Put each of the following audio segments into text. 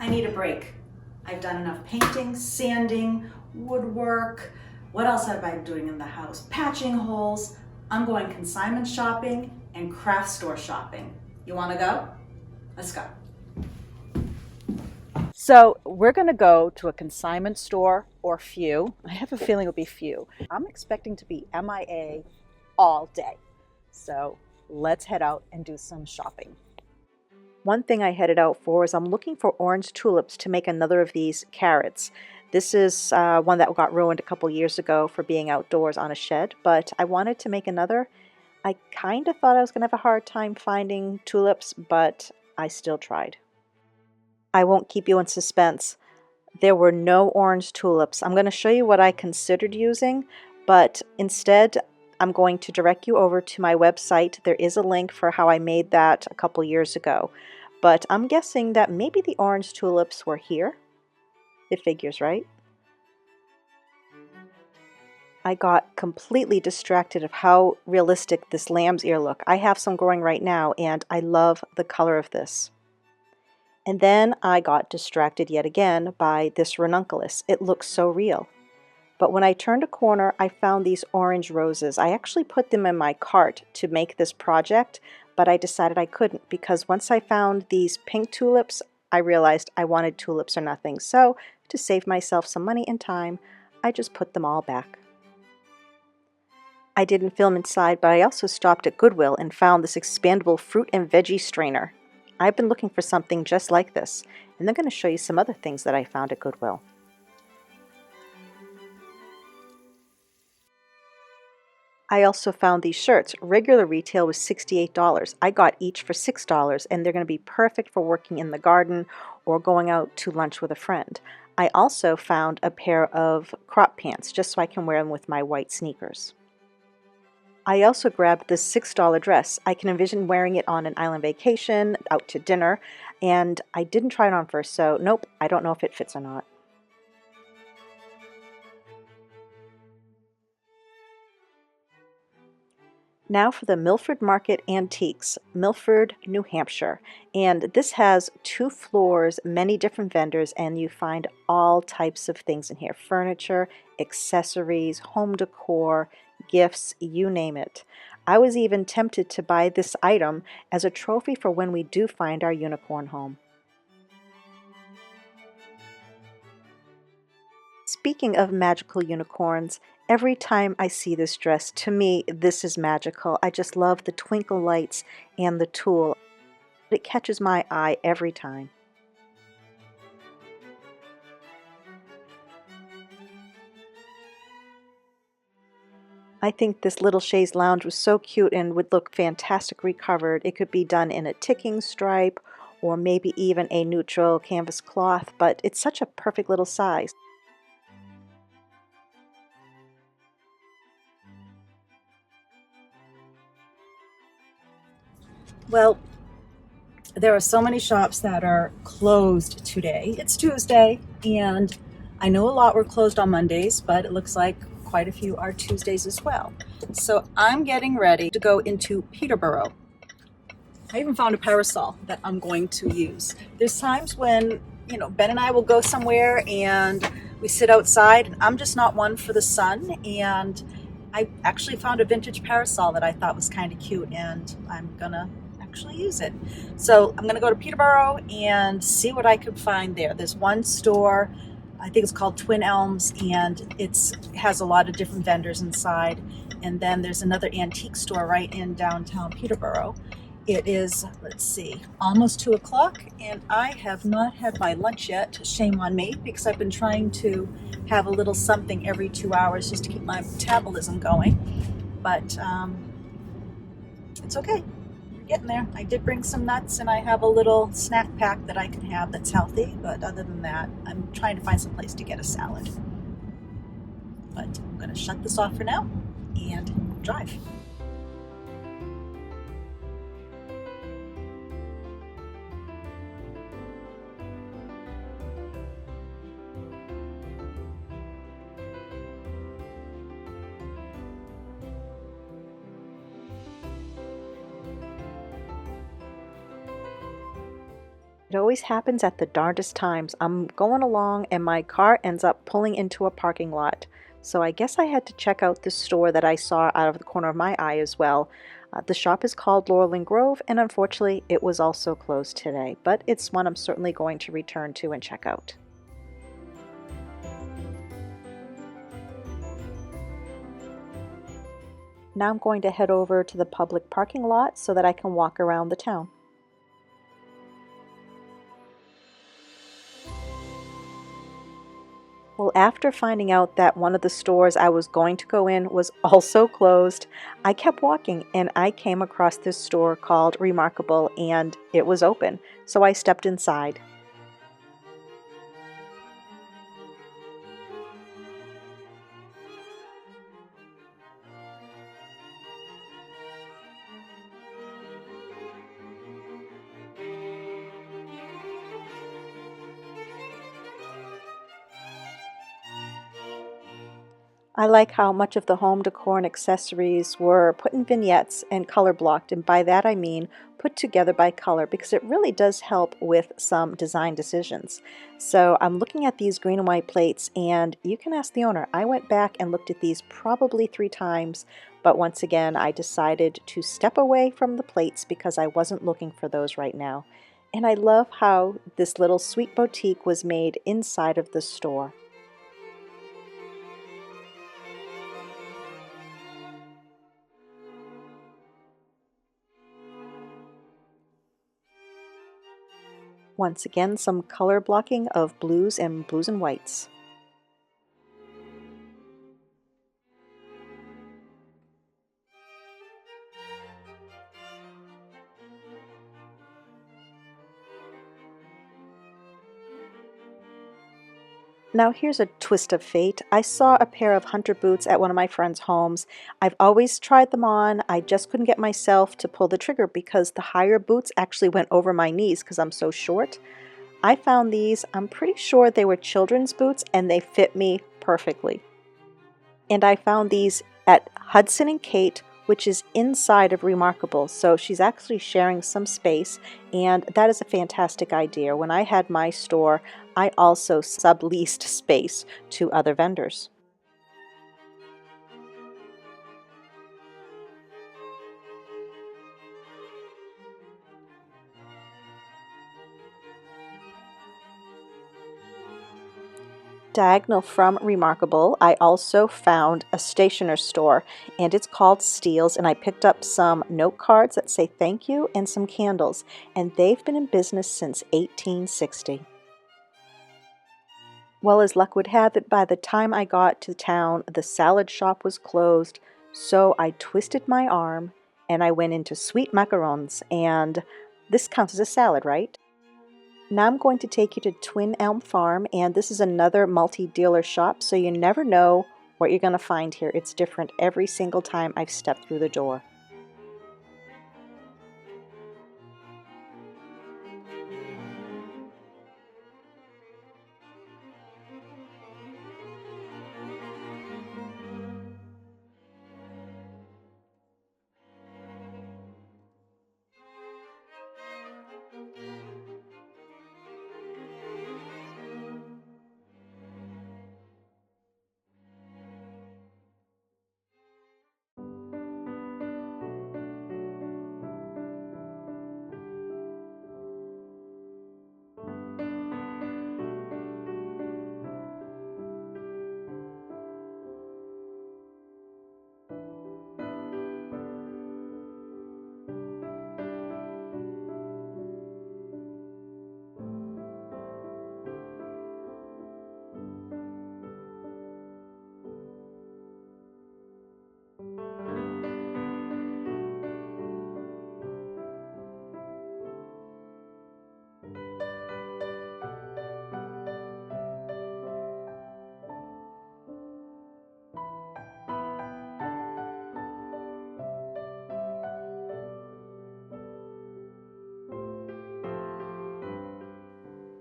I need a break. I've done enough painting, sanding, woodwork. What else have I been doing in the house? Patching holes. I'm going consignment shopping and craft store shopping. You wanna go? Let's go. So we're gonna go to a consignment store or few. I have a feeling it'll be few. I'm expecting to be MIA all day. So let's head out and do some shopping. One thing I headed out for is I'm looking for orange tulips to make another of these carrots. This is one that got ruined a couple years ago for being outdoors on a shed, but I wanted to make another. I kind of thought I was going to have a hard time finding tulips, but I still tried. I won't keep you in suspense. There were no orange tulips. I'm going to show you what I considered using, but instead I'm going to direct you over to my website. There is a link for how I made that a couple years ago. But I'm guessing that maybe the orange tulips were here. It figures, right? I got completely distracted of how realistic this lamb's ear look. I have some growing right now and I love the color of this. And then I got distracted yet again by this ranunculus. It looks so real. But when I turned a corner, I found these orange roses. I actually put them in my cart to make this project, but I decided I couldn't because once I found these pink tulips, I realized I wanted tulips or nothing. So to save myself some money and time, I just put them all back. I didn't film inside, but I also stopped at Goodwill and found this expandable fruit and veggie strainer. I've been looking for something just like this, and I'm going to show you some other things that I found at Goodwill. I also found these shirts. Regular retail was $68. I got each for $6, and they're going to be perfect for working in the garden or going out to lunch with a friend. I also found a pair of crop pants just so I can wear them with my white sneakers. I also grabbed this $6 dress. I can envision wearing it on an island vacation, out to dinner, and I didn't try it on first, so nope, I don't know if it fits or not. Now for the Milford Market Antiques, Milford, New Hampshire. And this has 2 floors, many different vendors, and you find all types of things in here. Furniture, accessories, home decor, gifts, you name it. I was even tempted to buy this item as a trophy for when we do find our unicorn home. Speaking of magical unicorns, every time I see this dress, to me, this is magical. I just love the twinkle lights and the tulle. It catches my eye every time. I think this little chaise lounge was so cute and would look fantastic recovered. It could be done in a ticking stripe or maybe even a neutral canvas cloth, but it's such a perfect little size. Well, there are so many shops that are closed today. It's Tuesday, and I know a lot were closed on Mondays, but it looks like quite a few are Tuesdays as well. So I'm getting ready to go into Peterborough. I even found a parasol that I'm going to use. There's times when, Ben and I will go somewhere and we sit outside, and I'm just not one for the sun, and I actually found a vintage parasol that I thought was kind of cute, and I'm gonna actually use it. So I'm gonna go to Peterborough and see what I can find there. There's one store, I think it's called Twin Elms, and it has a lot of different vendors inside. And then there's another antique store right in downtown Peterborough. It is, let's see, almost 2 o'clock, and I have not had my lunch yet. Shame on me, because I've been trying to have a little something every 2 hours just to keep my metabolism going. But it's okay. We're getting there. I did bring some nuts, and I have a little snack pack that I can have that's healthy. But other than that, I'm trying to find some place to get a salad. But I'm going to shut this off for now and drive. It always happens at the darndest times. I'm going along and my car ends up pulling into a parking lot. So I guess I had to check out the store that I saw out of the corner of my eye as well. The shop is called Laurel and Grove, and unfortunately it was also closed today, but it's one I'm certainly going to return to and check out. Now I'm going to head over to the public parking lot so that I can walk around the town. Well, after finding out that one of the stores I was going to go in was also closed, I kept walking and I came across this store called Remarkable and it was open. So I stepped inside. I like how much of the home decor and accessories were put in vignettes and color blocked, and by that I mean put together by color because it really does help with some design decisions. So I'm looking at these green and white plates, and you can ask the owner. I went back and looked at these probably 3 times, but once again I decided to step away from the plates because I wasn't looking for those right now. And I love how this little sweet boutique was made inside of the store. Once again, some color blocking of blues and whites. Now here's a twist of fate. I saw a pair of hunter boots at one of my friends' homes. I've always tried them on. I just couldn't get myself to pull the trigger because the higher boots actually went over my knees because I'm so short. I found these. I'm pretty sure they were children's boots and they fit me perfectly. And I found these at Hudson and Kate, which is inside of Remarkable. So she's actually sharing some space, and that is a fantastic idea. When I had my store, I also subleased space to other vendors. Diagonal from Remarkable, I also found a stationer's store, and it's called Steele's, and I picked up some note cards that say thank you and some candles, and they've been in business since 1860. Well, as luck would have it, by the time I got to town, the salad shop was closed, so I twisted my arm and I went into sweet macarons, and this counts as a salad, right? Now I'm going to take you to Twin Elm Farm, and this is another multi-dealer shop, so you never know what you're going to find here. It's different every single time I've stepped through the door.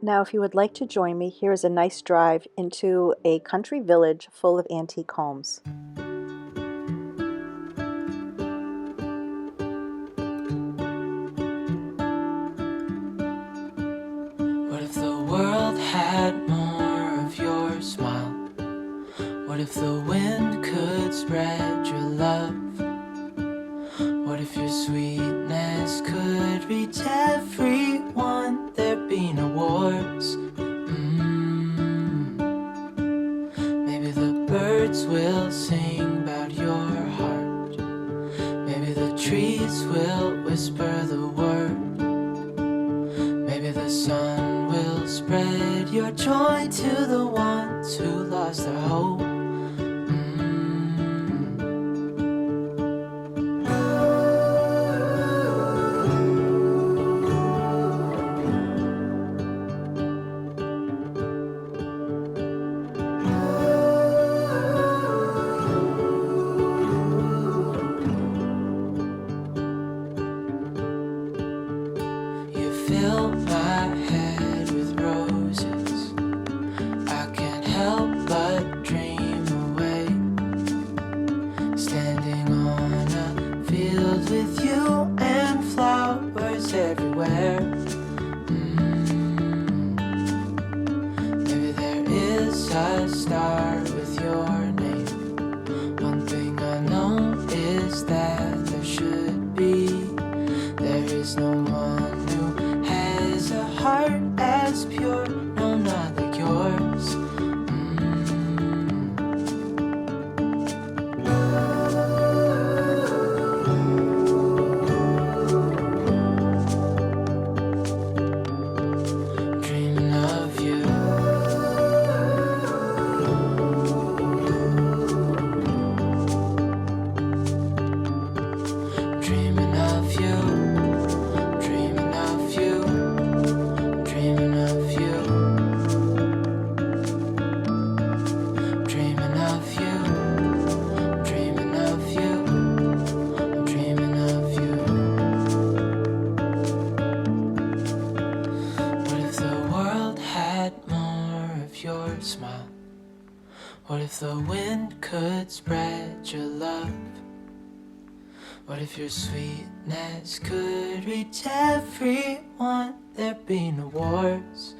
Now, if you would like to join me, here is a nice drive into a country village full of antique homes. had more of your smile? What if the wind could spread your love? What if your sweetness could reach everyone? There'd be no wars. Maybe the birds will sing about your heart. Maybe the trees will whisper the word. Maybe the sun will spread your joy to the ones who lost their hope. Fill my head with roses. I can't help but dream away. Standing on a field with you and flowers everywhere. Maybe there is a star with your name. One thing I know is that there should be. There is no one a heart as pure, no, not like yours. Dreaming of you. Dreaming of you. Smile. What if the wind could spread your love? What if your sweetness could reach everyone? There'd be no wars.